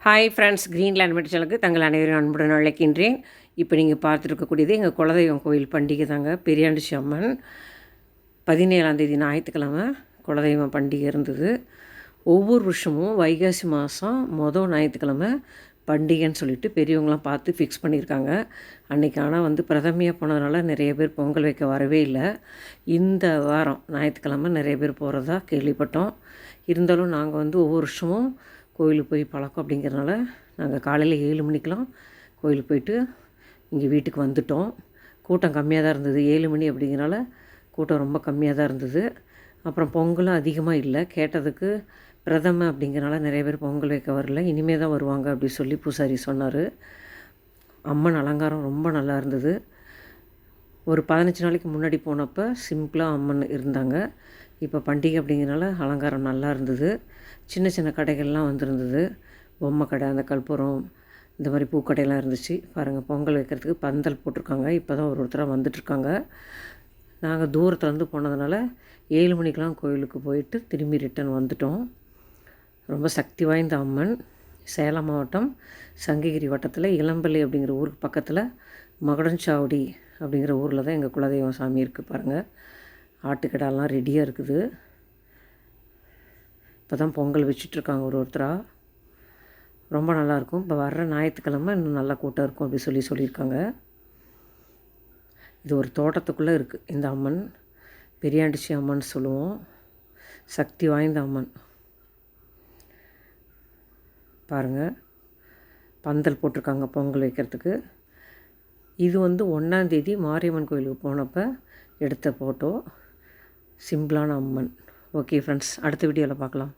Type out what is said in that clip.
Hi friends, Greenland மெடிச்சலுக்கு தங்கள் அனைவரும் அன்புடன் அழைக்கின்றேன். இப்போ நீங்கள் பார்த்துருக்கக்கூடியது எங்கள் குலதெய்வம் கோயில் பண்டிகை தாங்க. பெரியாண்டிச்சி அம்மன் 17ஆம் தேதி ஞாயிற்றுக்கிழமை குலதெய்வம் பண்டிகை இருந்தது. ஒவ்வொரு வருஷமும் வைகாசி மாதம் ஞாயிற்றுக்கிழமை பண்டிகைன்னு சொல்லிட்டு பெரியவங்களாம் பார்த்து ஃபிக்ஸ் பண்ணியிருக்காங்க. அன்றைக்கி ஆனால் பிரதமையாக போனதுனால நிறைய பேர் பொங்கல் வைக்க வரவே இல்லை. இந்த வாரம் ஞாயிற்றுக்கிழமை நிறைய பேர் போகிறதா கேள்விப்பட்டோம். இருந்தாலும் நாங்கள் ஒவ்வொரு வருஷமும் கோயிலுக்கு போய் பழக்கம் அப்படிங்கிறதுனால நாங்கள் காலையில் 7 மணிக்கெலாம் கோயிலுக்கு போயிட்டு இங்கே வீட்டுக்கு வந்துட்டோம். கூட்டம் கம்மியாக தான் இருந்தது. 7 மணி அப்படிங்கிறனால கூட்டம் ரொம்ப கம்மியாக தான் இருந்தது. அப்புறம் பொங்கலும் அதிகமாக இல்லை. கேட்டதுக்கு பிரதம அப்படிங்கிறனால நிறைய பேர் பொங்கல் வைக்க வரல, இனிமேல் தான் வருவாங்க அப்படி சொல்லி பூசாரி சொன்னார். அம்மன் அலங்காரம் ரொம்ப நல்லா இருந்தது. ஒரு 15 நாளைக்கு முன்னாடி போனப்போ சிம்பிளாக அம்மன் இருந்தாங்க. இப்போ பண்டிகை அப்படிங்கிறனால அலங்காரம் நல்லா இருந்தது. சின்ன சின்ன கடைகள்லாம் வந்திருந்தது. பொம்மை கடை, அந்த கற்பூரம், இந்த மாதிரி பூக்கடையெல்லாம் இருந்துச்சு. பாருங்கள், பொங்கல் வைக்கிறதுக்கு பந்தல் போட்டிருக்காங்க. இப்போ தான் ஒருத்தராக வந்துட்டுருக்காங்க. நாங்கள் தூரத்துலேருந்து போனதுனால 7 மணிக்கெலாம் கோயிலுக்கு போயிட்டு திரும்பி ரிட்டன் வந்துட்டோம். ரொம்ப சக்தி வாய்ந்த அம்மன். சேலம் மாவட்டம் சங்ககிரி வட்டத்தில் இளம்பள்ளி அப்படிங்கிற ஊருக்கு பக்கத்தில் மகுடஞ்சாவடி அப்படிங்கிற ஊரில் தான் எங்கள் குலதெய்வம் சாமி இருக்குது. பாருங்கள், ஆட்டுக்கடாலாம் ரெடியாக இருக்குது. இப்போ தான் பொங்கல் வச்சிட்ருக்காங்க ஒருத்தராக. ரொம்ப நல்லாயிருக்கும். இப்போ வர்ற ஞாயிற்றுக்கிழமை இன்னும் நல்லா கூட்டம் இருக்கும் அப்படி சொல்லியிருக்காங்க. இது ஒரு தோட்டத்துக்குள்ளே இருக்குது இந்த அம்மன். பெரியாண்டிச்சி அம்மன் சொல்லுவோம். சக்தி வாய்ந்த அம்மன். பாருங்கள், பந்தல் போட்டிருக்காங்க பொங்கல் வைக்கிறதுக்கு. இது 1ஆம் தேதி மாரியம்மன் கோயிலுக்கு போனப்போ எடுத்த ஃபோட்டோ. சிம்பிளான அம்மன். ஓகே ஃப்ரெண்ட்ஸ், அடுத்த வீடியோவில் பார்க்கலாம்.